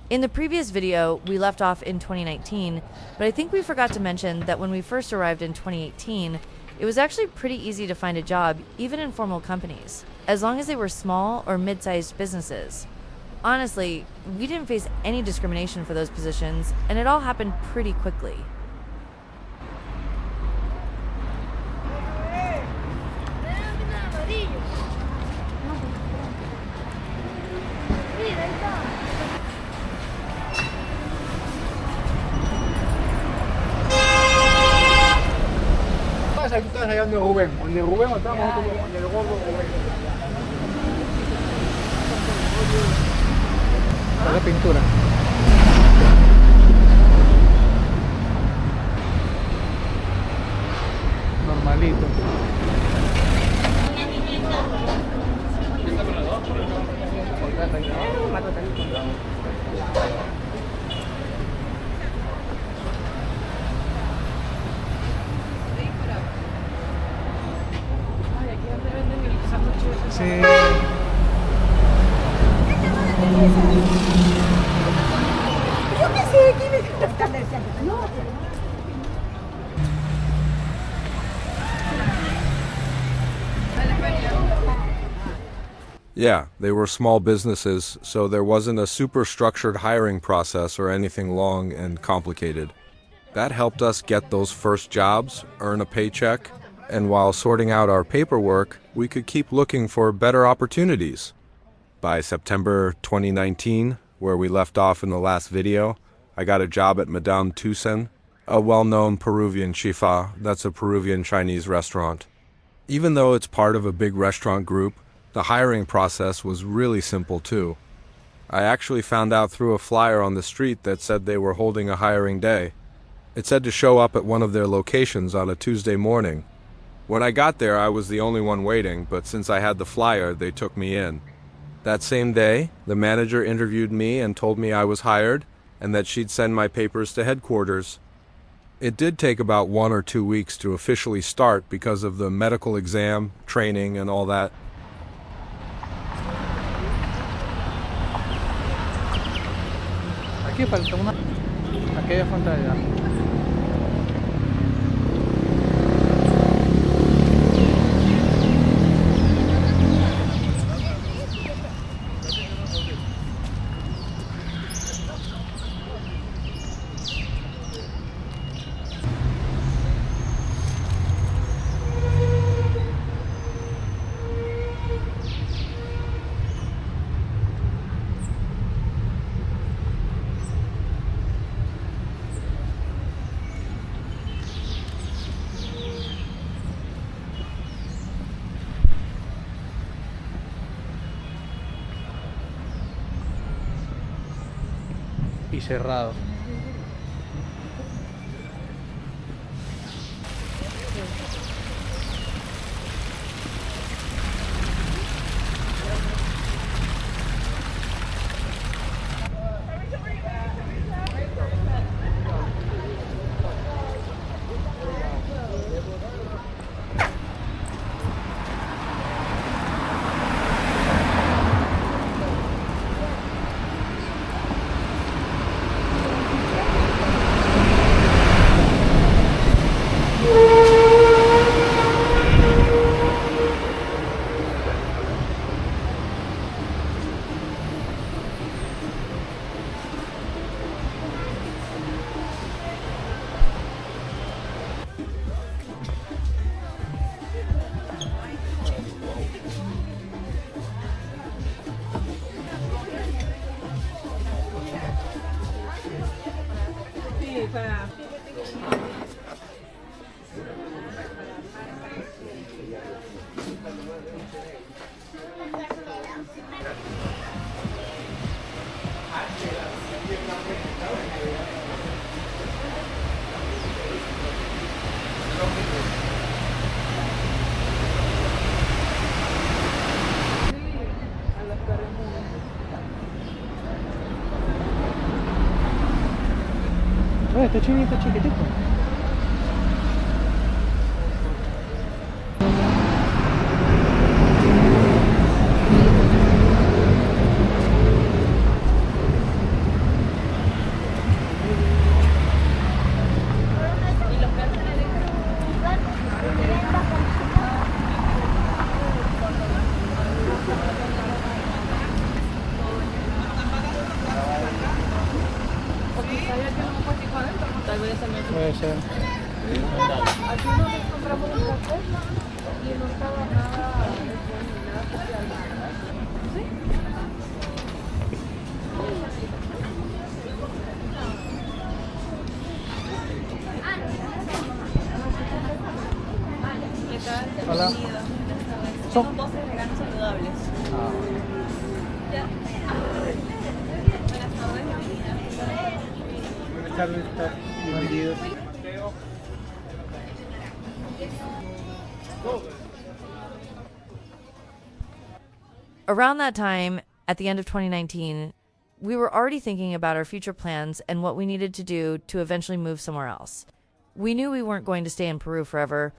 In the previous video, we left off in 2019, but I think we forgot to mention that when we first arrived in 2018, it was actually pretty easy to find a job, even in formal companies, as long as they were small or mid-sized businesses. Honestly, we didn't face any discrimination for those positions, and it all happened pretty quickly. Tú estás allá donde Rubén. Donde Rubén estamos donde el gordo Rubén. La pintura. Normalito. Sí. Yo qué sé, ¿quién es? No. Yeah, they were small businesses, so there wasn't a super structured hiring process or anything long and complicated. That helped us get those first jobs, earn a paycheck, and while sorting out our paperwork, we could keep looking for better opportunities. By September 2019, where we left off in the last video, I got a job at Madame Tussauds, a well-known Peruvian chifa that's a Peruvian Chinese restaurant. Even though it's part of a big restaurant group, the hiring process was really simple too. I actually found out through a flyer on the street that said they were holding a hiring day. It said to show up at one of their locations on a Tuesday morning. When I got there, I was the only one waiting, but since I had the flyer, they took me in. That same day, the manager interviewed me and told me I was hired and that she'd send my papers to headquarters. It did take about 1 or 2 weeks to officially start because of the medical exam, training, and all that. Aquí falta una. Aquella falta allá. Y cerrado. Este chinito chiquitito. ser. Aquí nosotros compramos un café y no estaba nada especial. ¿Qué tal? Hola. Bienvenido. Son- Son 12 veganos saludables. Ya. Buenas tardes, Buenas tardes, bienvenidos. Around that time, at the end of 2019, we were already thinking about our future plans and what we needed to do to eventually move somewhere else. We knew we weren't going to stay in Peru forever.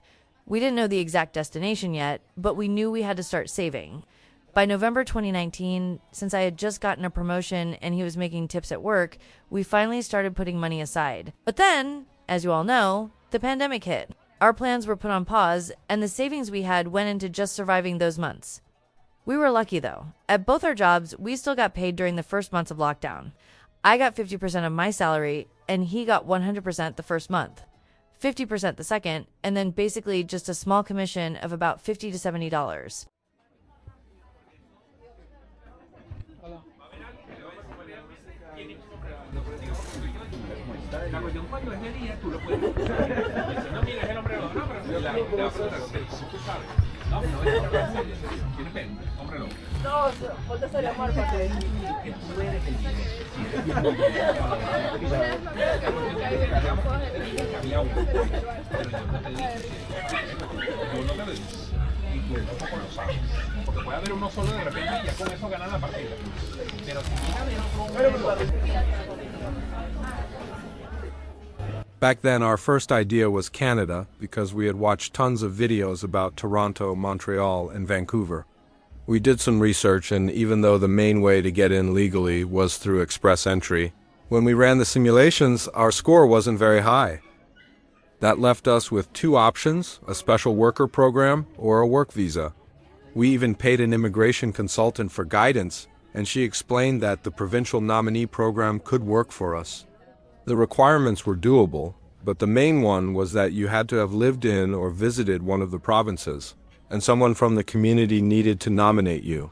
We didn't know the exact destination yet, but we knew we had to start saving. By November 2019, since I had just gotten a promotion and he was making tips at work, we finally started putting money aside. But then, as you all know, the pandemic hit. Our plans were put on pause, and the savings we had went into just surviving those months. We were lucky though. At both our jobs, we still got paid during the first months of lockdown. I got 50% of my salary, and he got 100% the first month, 50% the second, and then basically just a small commission of about $50 to $70. La cuestión cuando es de día, tú lo puedes escuchar. Dice, no, mira, es el hombre lobo. No, pero le va a preguntar, ¿tú sabes? No, no es el hombre lobo. ¿Quién es él? Hombre lobo. No, ponte serio, Marco. Que tú eres el líder. Había uno, pero yo no te dije. Yo no te lo dije. Y tú tampoco lo sabes. Porque puede haber uno solo de repente y ya con eso ganan la partida. Pero si llega a haber otro hombre lobo. Back then, our first idea was Canada because we had watched tons of videos about Toronto, Montreal, and Vancouver. We did some research, and even though the main way to get in legally was through express entry, when we ran the simulations, our score wasn't very high. That left us with two options, a special worker program or a work visa. We even paid an immigration consultant for guidance, and she explained that the provincial nominee program could work for us. The requirements were doable, but the main one was that you had to have lived in or visited one of the provinces, and someone from the community needed to nominate you.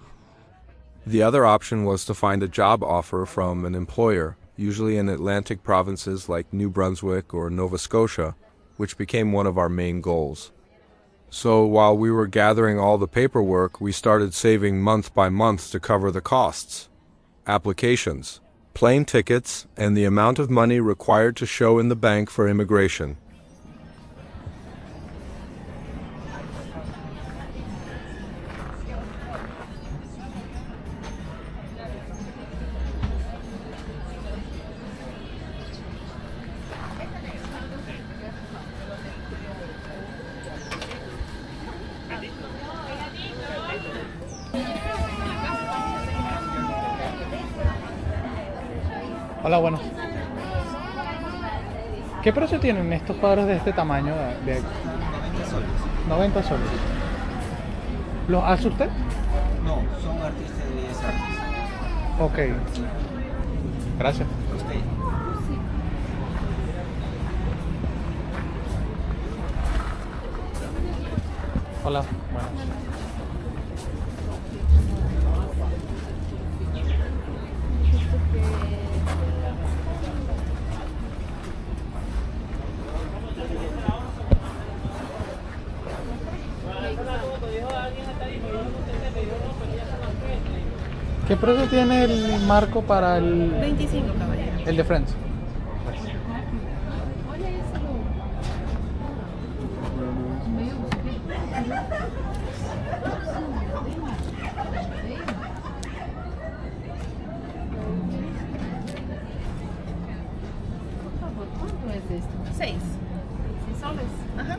The other option was to find a job offer from an employer, usually in Atlantic provinces like New Brunswick or Nova Scotia, which became one of our main goals. So while we were gathering all the paperwork, we started saving month by month to cover the costs, applications, plane tickets, and the amount of money required to show in the bank for immigration. Hola, bueno. ¿Qué precio tienen estos cuadros de este tamaño de aquí? 90 soles. 90 soles. ¿Los hace usted? No, son artistas de bellas artes. Ok. Gracias. Usted. Hola, buenas. ¿Qué precio tiene el marco para el 25, caballero. el de Friends? ¿Cuánto es esto? 6. 6 soles. Ajá.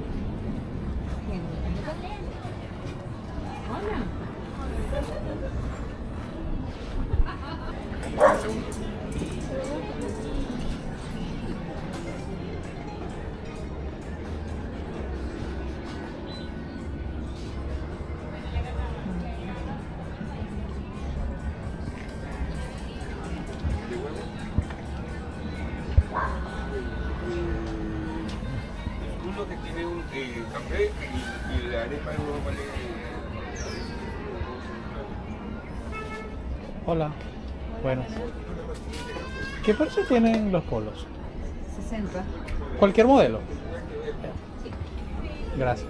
café y la arepa de huevo vale. Hola. Buenas. ¿Qué precio tienen los polos? 60. ¿Cualquier modelo? Gracias.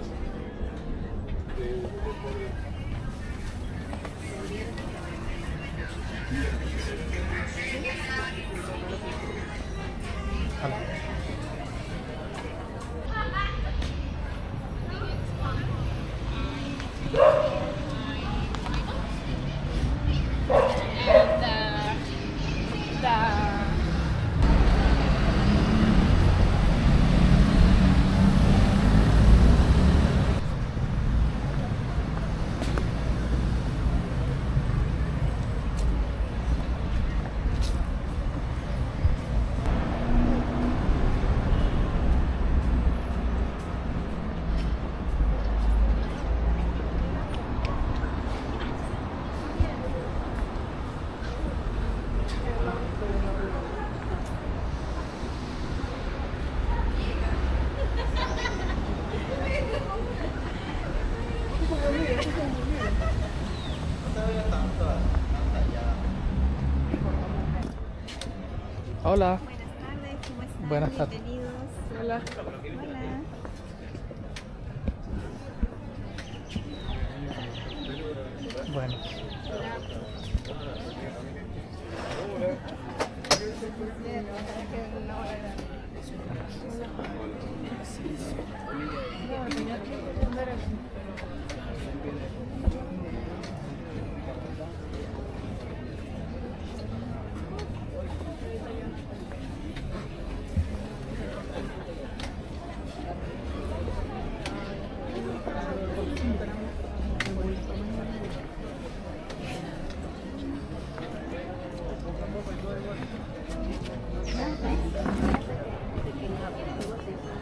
Hola. Hola. Buenas tardes, ¿cómo están? Buenas tardes. Bienvenidos. Hola. Hola. Bueno.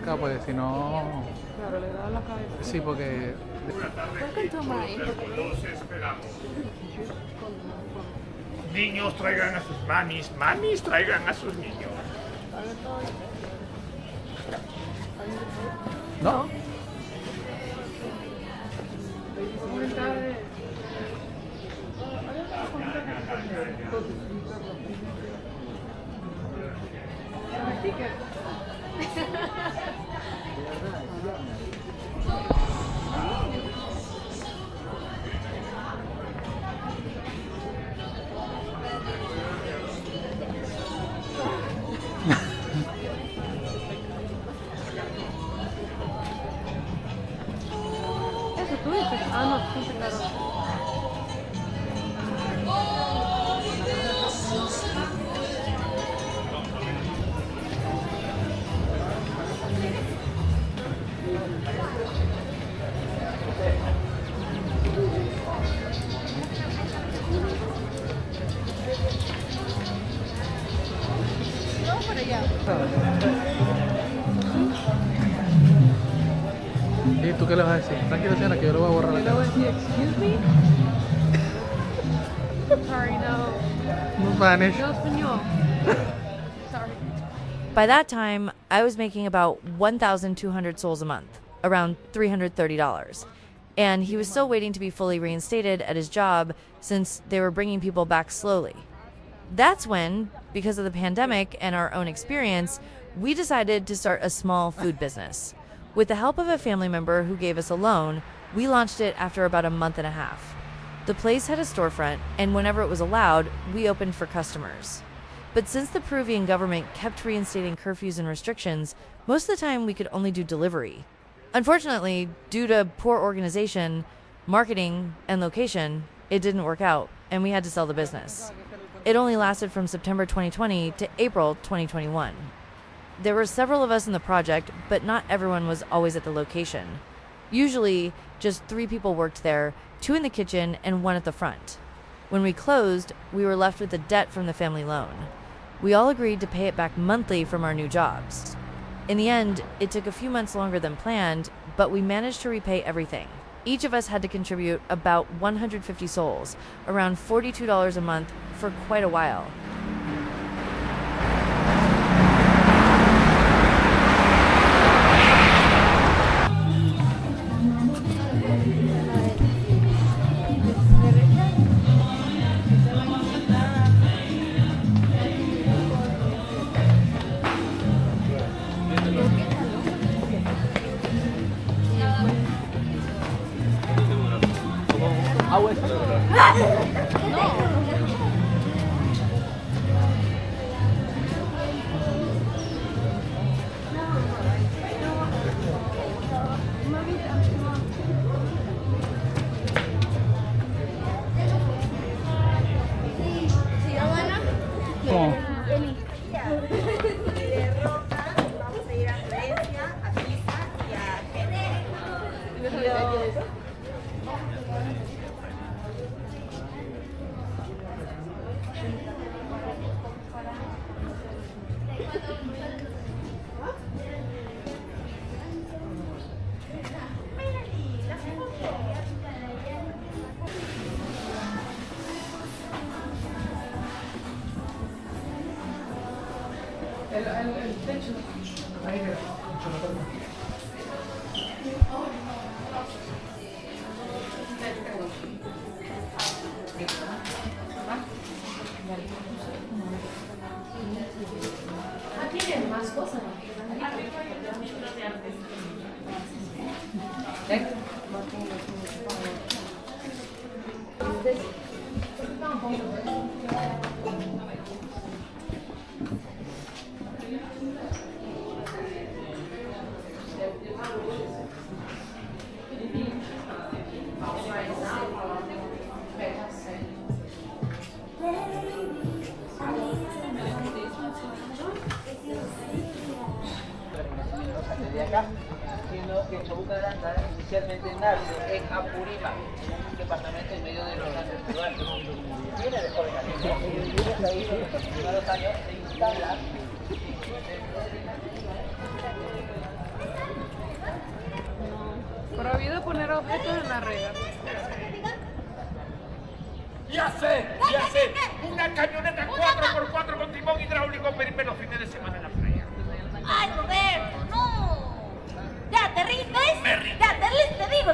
Claro, porque si no... Claro, le da la cabeza. Sí, porque... Welcome to my. Niños traigan a sus mamis, mamis traigan a sus niños. ¿No? Eso tú dices. Ah, no, sí, claro. No, para allá. ¿Y tú qué le vas a decir? Tranquila, señora, que yo lo voy a borrar. Le voy a decir, excuse me. Sorry, no. No Spanish. No español. Sorry. By that time, I was making about 1,200 soles a month, around $330. And he was still waiting to be fully reinstated at his job since they were bringing people back slowly. That's when, because of the pandemic and our own experience, we decided to start a small food business. With the help of a family member who gave us a loan, we launched it after about a month and a half. The place had a storefront, and whenever it was allowed, we opened for customers. But since the Peruvian government kept reinstating curfews and restrictions, most of the time we could only do delivery. Unfortunately, due to poor organization, marketing, and location, it didn't work out, and we had to sell the business. It only lasted from September 2020 to April 2021. There were several of us in the project, but not everyone was always at the location. Usually, just 3 people worked there, 2 in the kitchen and 1 at the front. When we closed, we were left with the debt from the family loan. We all agreed to pay it back monthly from our new jobs. In the end, it took a few months longer than planned, but we managed to repay everything. Each of us had to contribute about 150 soles, around $42 a month, for quite a while. De acá, sino que Chabucaranda inicialmente nace en Apurímac, un departamento en medio de los Andes peruanos. Viene de joven viene ahí en los primeros años se instala. Prohibido poner objetos en la regla. ¡Ya sé! Una camioneta 4x4 con timón hidráulico para irme los fines de semana en la playa. ¡Ay, Roberto, no! ¿Ya te rindes? Me rindo. Ya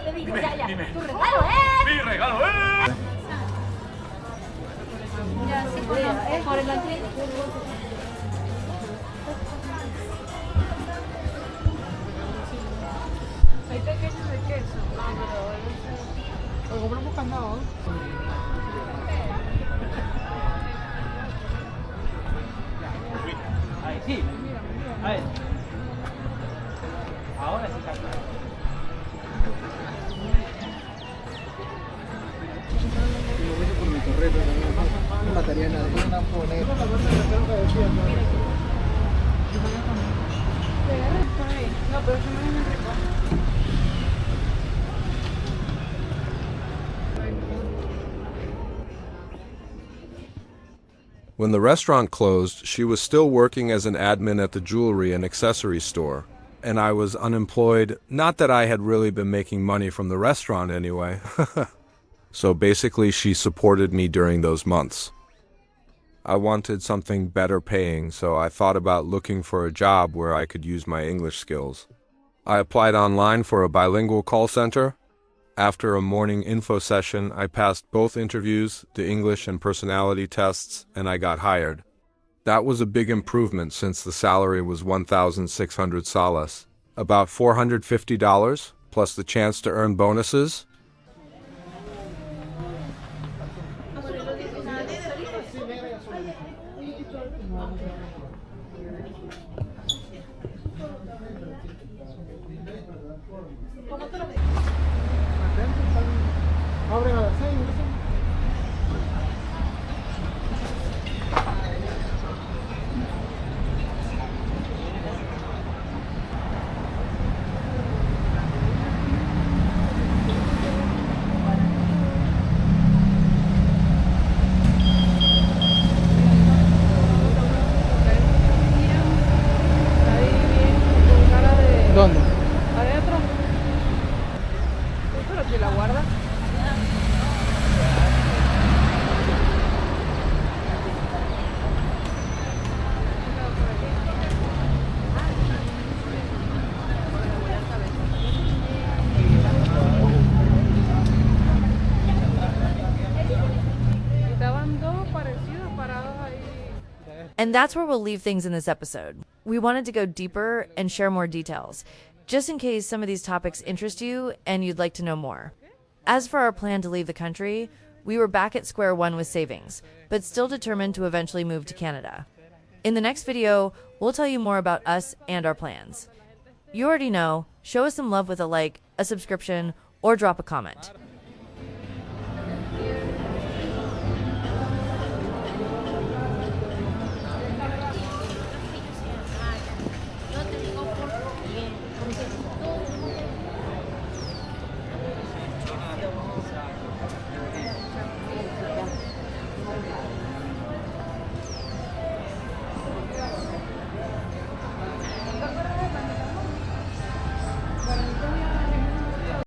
te digo, ya. Dime. Tu regalo es... ¡Mi regalo es! Ya, sí, por el antiguo. Hay pequeños de queso. No, pero Lo compramos candado. Ahí sí. Ahí. Ahora sí está claro. Lo vendo por mi torreta también. No mataría a nadie. Una poneta. no, pero eso no es muy rico. When the restaurant closed, she was still working as an admin at the jewelry and accessory store, and I was unemployed. Not that I had really been making money from the restaurant anyway. So basically, she supported me during those months. I wanted something better paying, so I thought about looking for a job where I could use my English skills. I applied online for a bilingual call center. After a morning info session, I passed both interviews, the English and personality tests, and I got hired. That was a big improvement since the salary was 1,600 soles, about $450, plus the chance to earn bonuses. Abren a las 6, ¿no? ¿Dónde? Adentro. Pero si la guarda. Estaban dos parecidos parados ahí. And that's where we'll leave things in this episode. We wanted to go deeper and share more details, just in case some of these topics interest you and you'd like to know more. As for our plan to leave the country, we were back at square one with savings, but still determined to eventually move to Canada. In the next video, we'll tell you more about us and our plans. You already know, show us some love with a like, a subscription, or drop a comment.